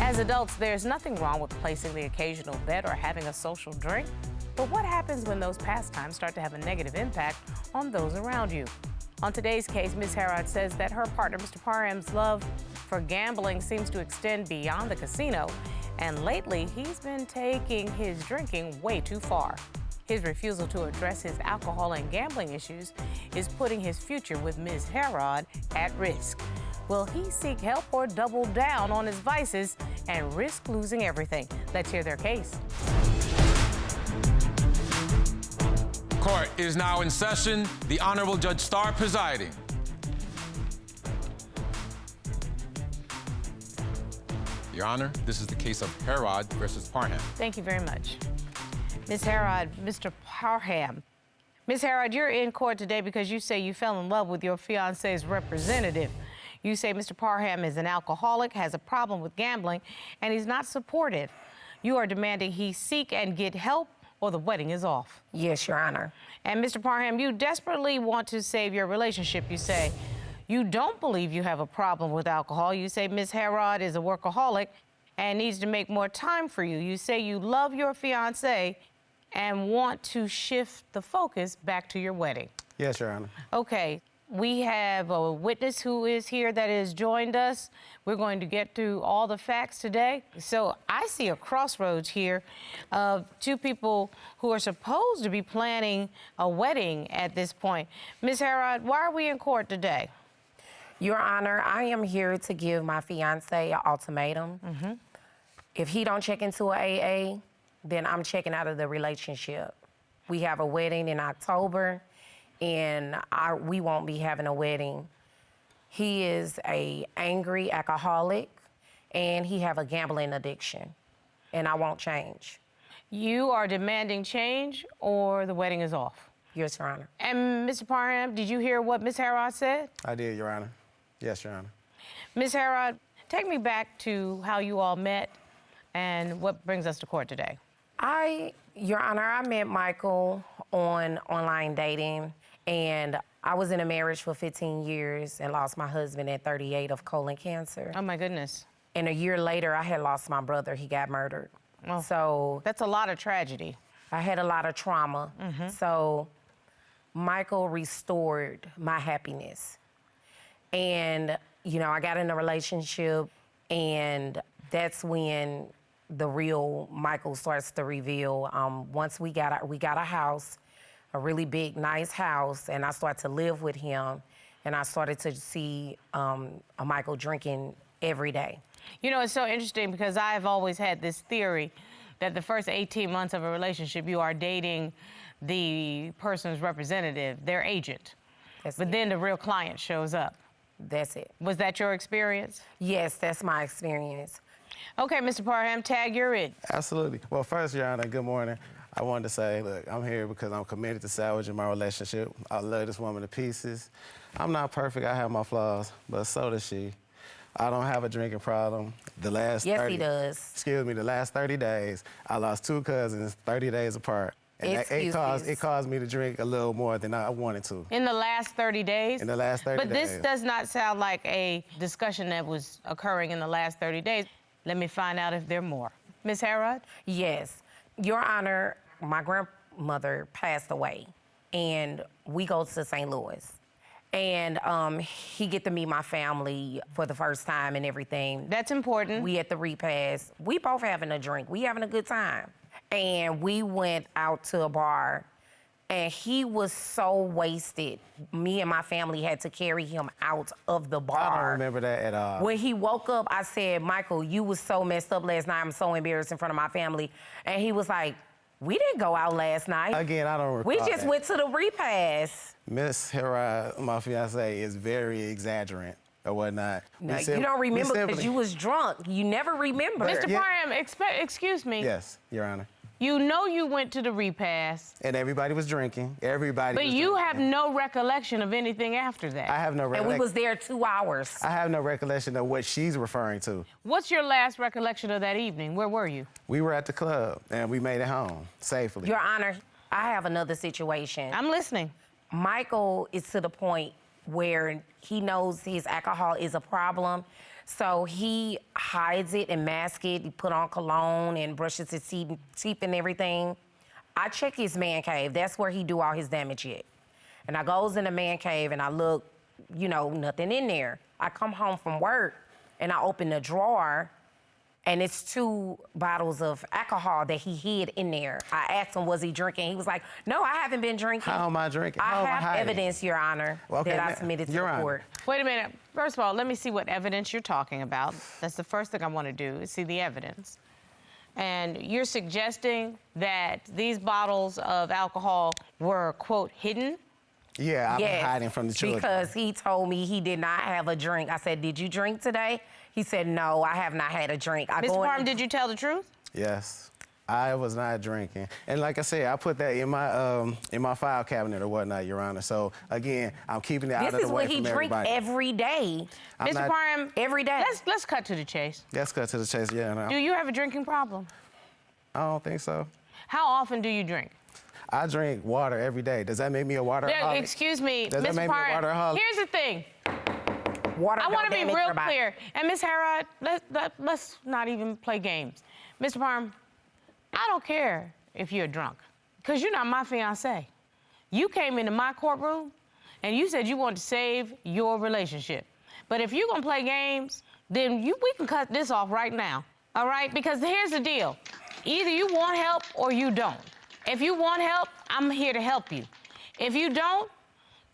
As adults, there's nothing wrong with placing the occasional bet or having a social drink. But what happens when those pastimes start to have a negative impact on those around you? On today's case, Ms. Herrod says that her partner, Mr. Parham's love for gambling seems to extend beyond the casino, and lately he's been taking his drinking way too far. His refusal to address his alcohol and gambling issues is putting his future with Ms. Herrod at risk. Will he seek help or double down on his vices and risk losing everything? Let's hear their case. Court is now in session. The Honorable Judge Starr presiding. Your Honor, this is the case of Herrod versus Parham. Thank you very much. Ms. Herrod, Mr. Parham. Ms. Herrod, you're in court today because you say you fell in love with your fiancé's representative. You say Mr. Parham is an alcoholic, has a problem with gambling, and he's not supportive. You are demanding he seek and get help or the wedding is off. Yes, Your Honor. And Mr. Parham, you desperately want to save your relationship, you say. You don't believe you have a problem with alcohol. You say Ms. Herrod is a workaholic and needs to make more time for you. You say you love your fiancé and want to shift the focus back to your wedding. Yes, Your Honor. Okay. We have a witness who is here that has joined us. We're going to get through all the facts today. So I see a crossroads here of two people who are supposed to be planning a wedding at this point. Ms. Herrod, why are we in court today? Your Honor, I am here to give my fiancé an ultimatum. If he don't check into a AA, then I'm checking out of the relationship. We have a wedding in October, and we won't be having a wedding. He is an angry alcoholic, and he have a gambling addiction, and I won't change. You are demanding change, or the wedding is off? Yes, Your Honor. And Mr. Parham, did you hear what Ms. Herrod said? I did, Your Honor. Yes, Your Honor. Ms. Herrod, take me back to how you all met and what brings us to court today. Your Honor, I met Michael on online dating, and I was in a marriage for 15 years and lost my husband at 38 of colon cancer. Oh, my goodness. And a year later, I had lost my brother. He got murdered. Oh, so that's a lot of tragedy. I had a lot of trauma. So Michael restored my happiness. And, you know, I got in a relationship, and that's when the real Michael starts to reveal. Once we got a house, a really big, nice house, and I started to live with him, and I started to see a Michael drinking every day. You know, it's so interesting because I've always had this theory that the first 18 months of a relationship, you are dating the person's representative, their agent. But then the real client shows up. That's it. Was that your experience? Yes, that's my experience. Okay, Mr. Parham, tag, you're it. Absolutely. Well, first, Your Honor, good morning. I wanted to say, look, I'm here because I'm committed to salvaging my relationship. I love this woman to pieces. I'm not perfect. I have my flaws, but so does she. I don't have a drinking problem. The last Yes, he does. Excuse me, the last 30 days, I lost 2 cousins 30 days apart. And it caused me to drink a little more than I wanted to. In the last 30 days? In the last 30 days. But this does not sound like a discussion that was occurring in the last 30 days. Let me find out if there are more. Ms. Herrod? Yes. Your Honor, my grandmother passed away, and we go to St. Louis. And he get to meet my family for the first time and everything. That's important. We at the repast. We both having a drink. We having a good time. And we went out to a bar, and he was so wasted. Me and my family had to carry him out of the bar. I don't remember that at all. When he woke up, I said, Michael, you was so messed up last night. I'm so embarrassed in front of my family. And he was like, we didn't go out last night. Again, I don't recall We just that. went to the repast. Miss Herrod, my fiancée, is very exaggerant or whatnot. No, you don't remember because you was drunk. You never remember. Mr. Parham, excuse me. Yes, Your Honor. You know you went to the repast. And everybody was drinking. Everybody But was you drinking. have no recollection of anything after that. I have no recollection. And we was there 2 hours. I have no recollection of what she's referring to. What's your last recollection of that evening? Where were you? We were at the club, and we made it home safely. Your Honor, I have another situation. I'm listening. Michael is to the point where he knows his alcohol is a problem. So he hides it and masks it. He put on cologne and brushes his teeth and everything. I check his man cave. That's where he do all his damage at. And I goes in the man cave and I look, you know, nothing in there. I come home from work and I open the drawer and it's 2 bottles of alcohol that he hid in there. I asked him, was he drinking? He was like, no, I haven't been drinking. How am I drinking? I How am I have hiding? evidence, Your Honor, that I submitted to the court. Wait a minute. First of all, let me see what evidence you're talking about. That's the first thing I want to do, is see the evidence. And you're suggesting that these bottles of alcohol were, quote, hidden? Yeah, I've been hiding from the children. Because he told me he did not have a drink. I said, did you drink today? He said, no, I have not had a drink. Mr. Parham, did you tell the truth? Yes, I was not drinking. And like I said, I put that in my file cabinet or whatnot, Your Honor. So again, I'm keeping it out of the way from everybody. This is what he drinks every day. Mr. Parham, every day. Let's cut to the chase. Let's cut to the chase, yeah. No. Do you have a drinking problem? I don't think so. How often do you drink? I drink water every day. Does that make me a wateraholic? Excuse me, Does that Mr. make me a Parham. wateraholic? Here's the thing. Water I want to be real everybody. clear. And Ms. Herrod, let's not even play games. Mr. Parham, I don't care if you're drunk, because you're not my fiancé. You came into my courtroom and you said you wanted to save your relationship. But if you're gonna play games, then we can cut this off right now, all right? Because here's the deal. Either you want help or you don't. If you want help, I'm here to help you. If you don't,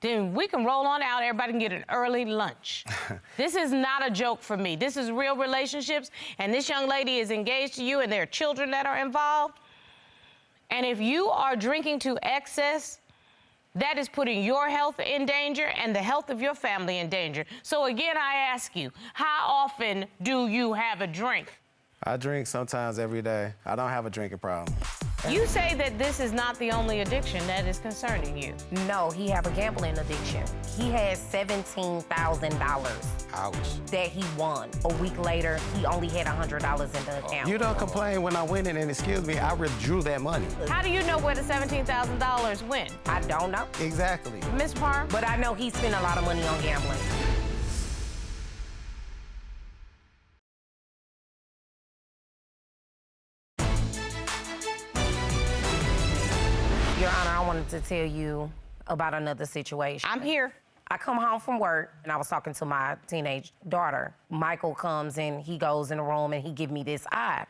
then we can roll on out. Everybody can get an early lunch. This is not a joke for me. This is real relationships, and this young lady is engaged to you, and there are children that are involved. And if you are drinking to excess, that is putting your health in danger and the health of your family in danger. So again, I ask you, how often do you have a drink? I drink sometimes every day. I don't have a drinking problem. You say that this is not the only addiction that is concerning you. No, he have a gambling addiction. He has $17,000 Ouch. that he won. A week later, he only had $100 in the account. You don't complain when I win it, and excuse me, I withdrew that money. How do you know where the $17,000 went? I don't know. Exactly. Ms. Parham? But I know he spent a lot of money on gambling. Your Honor, I wanted to tell you about another situation. I'm here. I come home from work, and I was talking to my teenage daughter. Michael comes in, he goes in the room, and he give me this eye.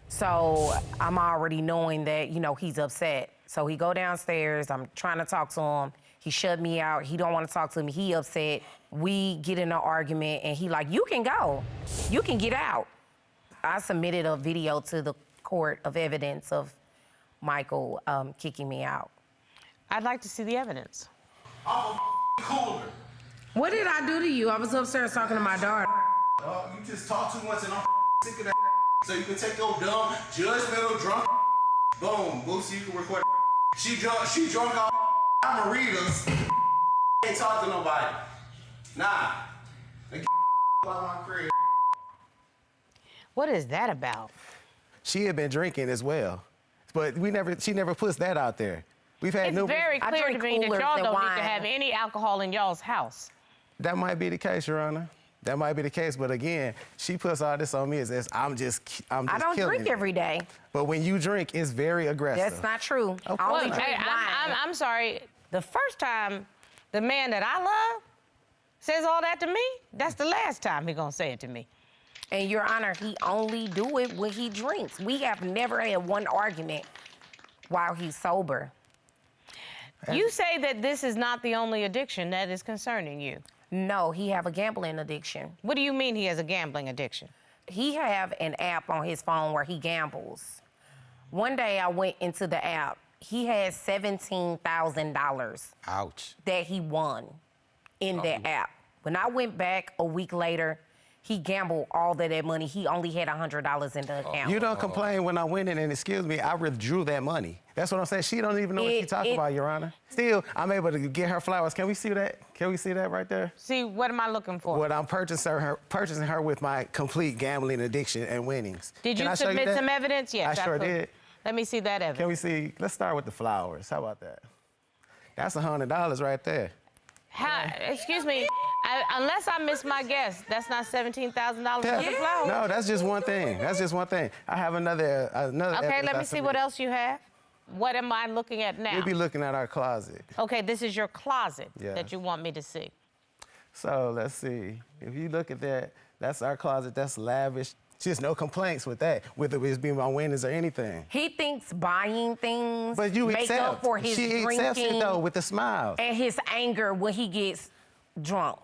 So I'm already knowing that, you know, he's upset. So he go downstairs, I'm trying to talk to him. He shut me out, he don't want to talk to me, he upset. We get in an argument, and he like, you can go, you can get out. I submitted a video to the court of evidence of Michael kicking me out. I'd like to see the evidence. I'm a cooler. What did I do to you? I was upstairs talking to my daughter. You just talk too much and I'm sick of that. So you can take your dumb, judgmental, drunk boom, Boosie, you can record. She drunk all I'm a readers. Ain't talk to nobody. Nah. They out my crib. What is that about? She had been drinking as well, but she never puts that out there. We've had It's very I clear to drink me that coolers y'all and don't need wine. to have any alcohol in y'all's house. That might be the case, Your Honor. That might be the case, but again, she puts all this on me as if I'm just I don't killing drink it. every day. But when you drink, it's very aggressive. That's not true. Of I only course. drink wine. I'm sorry. The first time the man that I love says all that to me, that's the last time he gonna say it to me. And Your Honor, he only do it when he drinks. We have never had one argument while he's sober. You say that this is not the only addiction that is concerning you. No, he have a gambling addiction. What do you mean he has a gambling addiction? He have an app on his phone where he gambles. One day I went into the app. He had $17,000 Ouch. that he won in that app. When I went back a week later, he gambled all of that money. He only had $100 in the account. You don't complain when I win it, and excuse me, I withdrew that money. That's what I'm saying. She don't even know what she's talking about, Your Honor. Still, I'm able to get her flowers. Can we see that? Can we see that right there? See, what am I looking for? What I'm purchasing her with my complete gambling addiction and winnings. Did Can you I show submit that? some evidence? Yes, I sure absolutely. did. Let me see that evidence. Can we see? Let's start with the flowers. How about that? That's $100 right there. Excuse me, Unless I miss my guess, that's not $17,000 worth of flowers. No, that's just one thing. That's just one thing. I have another. Okay, let me see what else you have. What am I looking at now? We'll be looking at our closet. Okay, this is your closet Yes. that you want me to see. So let's see. If you look at that, that's our closet. That's lavish. Just no complaints with that, whether it's being on winnings or anything. He thinks buying things But you make accept. up for his She drinking accepts it though with a smile. and his anger when he gets drunk.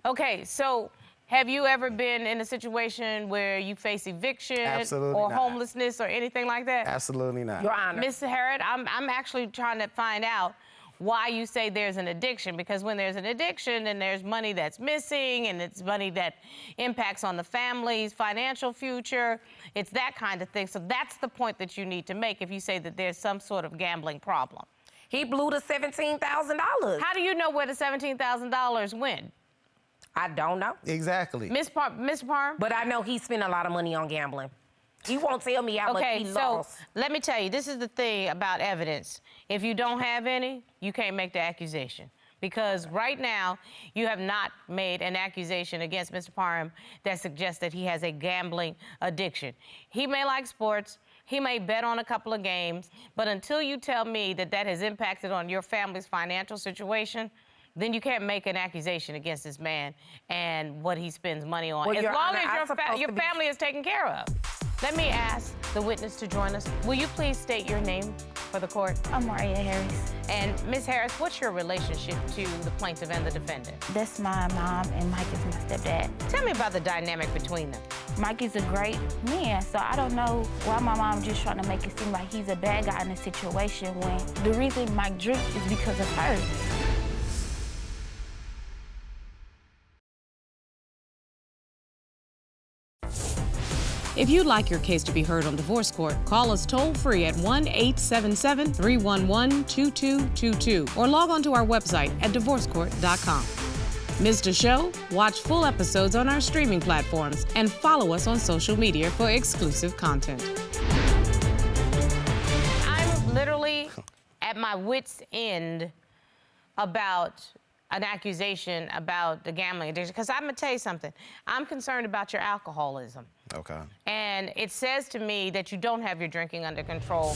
Okay, so have you ever been in a situation where you face eviction Absolutely or not. homelessness or anything like that? Absolutely not. Your Honor. Mr. Herrod, I'm actually trying to find out why you say there's an addiction, because when there's an addiction, then there's money that's missing, and it's money that impacts on the family's financial future. It's that kind of thing. So that's the point that you need to make if you say that there's some sort of gambling problem. He blew the $17,000. How do you know where the $17,000 went? I don't know. Exactly. Mr. Parham? But I know he spent a lot of money on gambling. He won't tell me how much he lost. So let me tell you, this is the thing about evidence. If you don't have any, you can't make the accusation. Because right now, you have not made an accusation against Mr. Parham that suggests that he has a gambling addiction. He may like sports, he may bet on a couple of games, but until you tell me that that has impacted on your family's financial situation, then you can't make an accusation against this man and what he spends money on, Well, as Your long Honor, as your family is taken care of. Let me ask the witness to join us. Will you please state your name for the court? I'm Maria Harris. And Ms. Harris, what's your relationship to the plaintiff and the defendant? That's my mom, and Mike is my stepdad. Tell me about the dynamic between them. Mike is a great man, so I don't know why my mom just trying to make it seem like he's a bad guy in a situation when the reason Mike drinks is because of her. If you'd like your case to be heard on divorce court, call us toll-free at 1-877-311-2222 or log on to our website at divorcecourt.com. Missed a show? Watch full episodes on our streaming platforms and follow us on social media for exclusive content. I'm literally at my wit's end about an accusation about the gambling addiction, because I'm gonna tell you something. I'm concerned about your alcoholism. Okay. And it says to me that you don't have your drinking under control,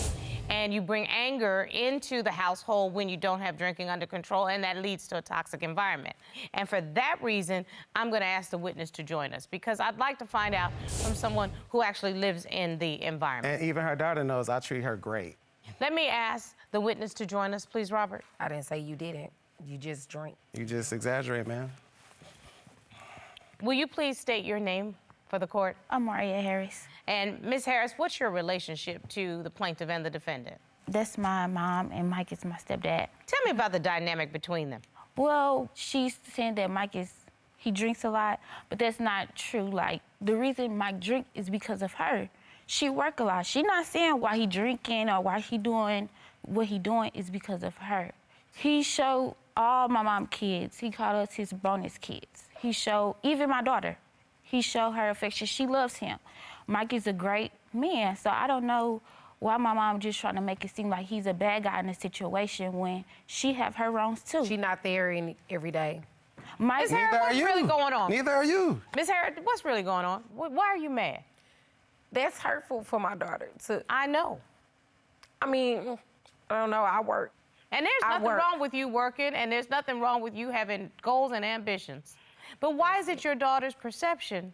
and you bring anger into the household when you don't have drinking under control, and that leads to a toxic environment. And for that reason, I'm gonna ask the witness to join us, because I'd like to find out from someone who actually lives in the environment. And even her daughter knows I treat her great. Let me ask the witness to join us, please, Robert. I didn't say you didn't. You just drink. You just exaggerate, man. Will you please state your name for the court? I'm Maria Harris. And Ms. Harris, what's your relationship to the plaintiff and the defendant? That's my mom, and Mike is my stepdad. Tell me about the dynamic between them. Well, she's saying that he drinks a lot, but that's not true. Like, the reason Mike drink is because of her. She work a lot. She's not saying why he drinking or why he doing what he doing is because of her. He showed all my mom kids. He called us his bonus kids. He showed, even my daughter, he showed her affection. She loves him. Mike is a great man, so I don't know why my mom just trying to make it seem like he's a bad guy in a situation when she have her wrongs too. She not there every day. Ms. Herrod, what's really going on? Neither are you. Ms. Herrod, what's really going on? Why are you mad? That's hurtful for my daughter to. I know. I mean, I don't know. I work. And there's nothing wrong with you working, and there's nothing wrong with you having goals and ambitions. But why is it your daughter's perception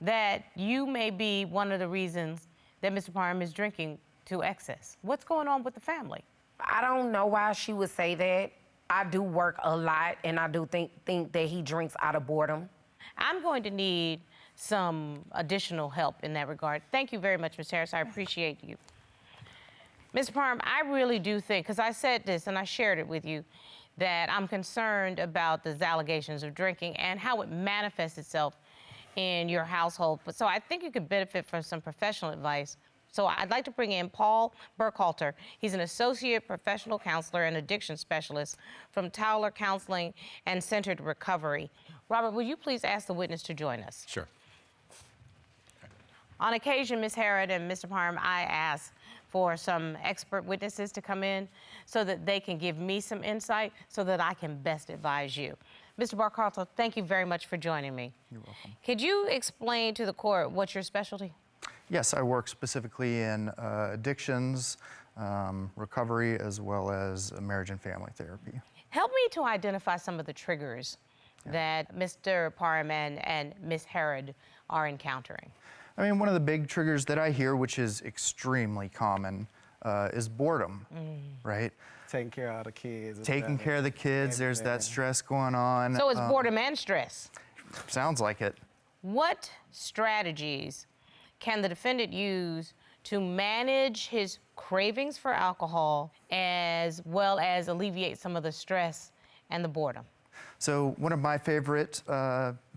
that you may be one of the reasons that Mr. Parham is drinking to excess? What's going on with the family? I don't know why she would say that. I do work a lot, and I do think that he drinks out of boredom. I'm going to need some additional help in that regard. Thank you very much, Ms. Harris. I appreciate you. Mr. Parham, I really do think, because I said this and I shared it with you, that I'm concerned about the allegations of drinking and how it manifests itself in your household. So I think you could benefit from some professional advice. So I'd like to bring in Paul Burkhalter. He's an associate professional counselor and addiction specialist from Towler Counseling and Centered Recovery. Robert, will you please ask the witness to join us? Sure. On occasion, Ms. Herrod and Mr. Parham, I ask for some expert witnesses to come in so that they can give me some insight so that I can best advise you. Mr. Barcarto, thank you very much for joining me. You're welcome. Could you explain to the court what's your specialty? Yes, I work specifically in addictions, recovery, as well as marriage and family therapy. Help me to identify some of the triggers that Mr. Parham and Ms. Herrod are encountering. I mean, one of the big triggers that I hear, which is extremely common, is boredom, right? Taking care of the kids. Taking care of the kids, there's that stress going on. So it's boredom and stress. Sounds like it. What strategies can the defendant use to manage his cravings for alcohol as well as alleviate some of the stress and the boredom? So one of my favorite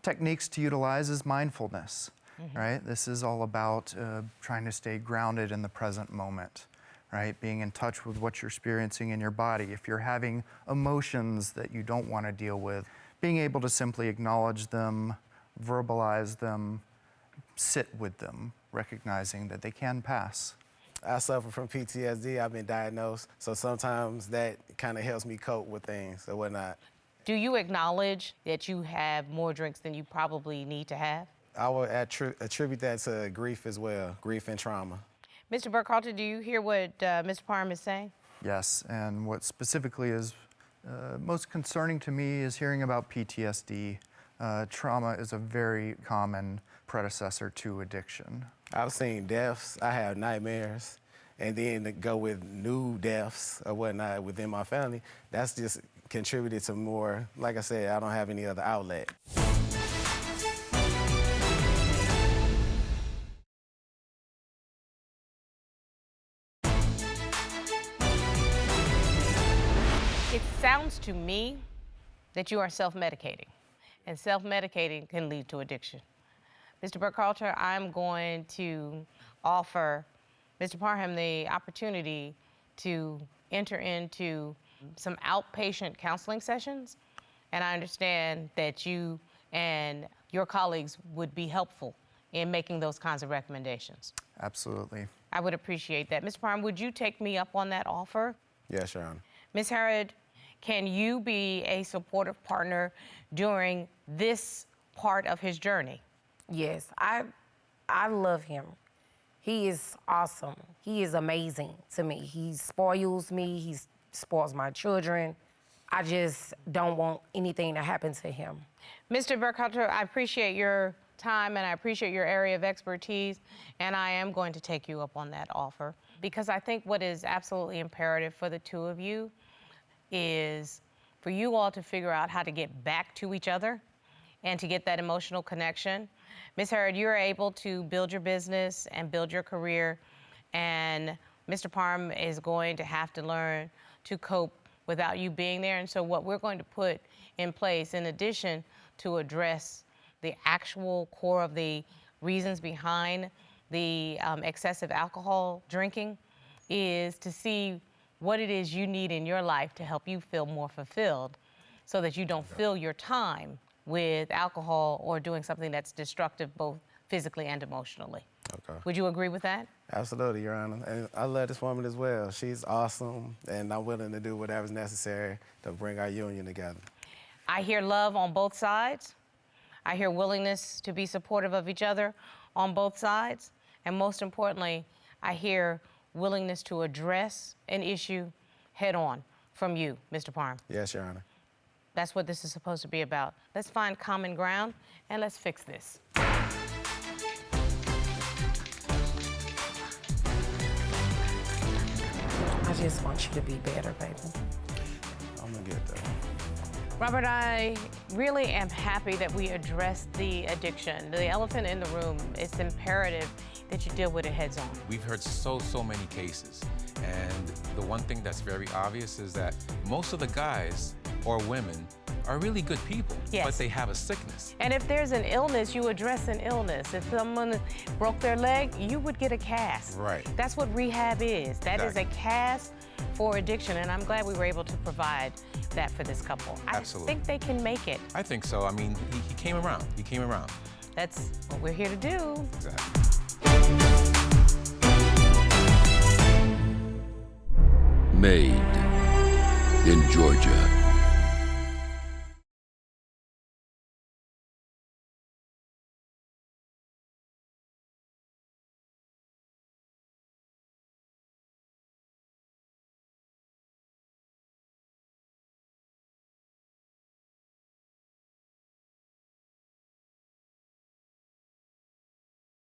techniques to utilize is mindfulness, right? This is all about trying to stay grounded in the present moment, right? Being in touch with what you're experiencing in your body. If you're having emotions that you don't want to deal with, being able to simply acknowledge them, verbalize them, sit with them, recognizing that they can pass. I suffer from PTSD. I've been diagnosed, so sometimes that kind of helps me cope with things or whatnot. Do you acknowledge that you have more drinks than you probably need to have? I would attribute that to grief as well, grief and trauma. Mr. Barcarto, do you hear what Mr. Parham is saying? Yes, and what specifically is most concerning to me is hearing about PTSD. Trauma is a very common predecessor to addiction. I've seen deaths, I have nightmares, and then to go with new deaths or whatnot within my family, that's just contributed to more, like I said, I don't have any other outlet. It sounds to me that you are self-medicating, and self-medicating can lead to addiction. Mr. Barcarto, I'm going to offer Mr. Parham the opportunity to enter into some outpatient counseling sessions, and I understand that you and your colleagues would be helpful in making those kinds of recommendations. Absolutely. I would appreciate that. Mr. Parham, would you take me up on that offer? Yes, Your Honor. Ms. Herrod, can you be a supportive partner during this part of his journey? Yes, I love him. He is awesome. He is amazing to me. He spoils me. He spoils my children. I just don't want anything to happen to him. Mr. Barcarto, I appreciate your time and I appreciate your area of expertise, and I am going to take you up on that offer because I think what is absolutely imperative for the two of you is for you all to figure out how to get back to each other and to get that emotional connection. Ms. Herrod, you're able to build your business and build your career, and Mr. Parham is going to have to learn to cope without you being there. And so what we're going to put in place, in addition to address the actual core of the reasons behind the excessive alcohol drinking, is to see what it is you need in your life to help you feel more fulfilled so that you don't fill your time with alcohol or doing something that's destructive both physically and emotionally. Okay. Would you agree with that? Absolutely, Your Honor. And I love this woman as well. She's awesome, and I'm willing to do whatever's necessary to bring our union together. I hear love on both sides. I hear willingness to be supportive of each other on both sides. And most importantly, I hear willingness to address an issue head on from you, Mr. Parham. Yes, Your Honor. That's what this is supposed to be about. Let's find common ground and let's fix this. I just want you to be better, baby. I'm gonna get there. Robert, I really am happy that we addressed the addiction. The elephant in the room, it's imperative that you deal with it heads on. We've heard so many cases, and the one thing that's very obvious is that most of the guys or women are really good people, Yes. but they have a sickness. And if there's an illness, you address an illness. If someone broke their leg, you would get a cast. Right. That's what rehab is. That is a Exactly. cast for addiction, and I'm glad we were able to provide that for this couple. Absolutely. I think they can make it. I think so. I mean, he came around. He came around. That's what we're here to do. Exactly. Made in Georgia.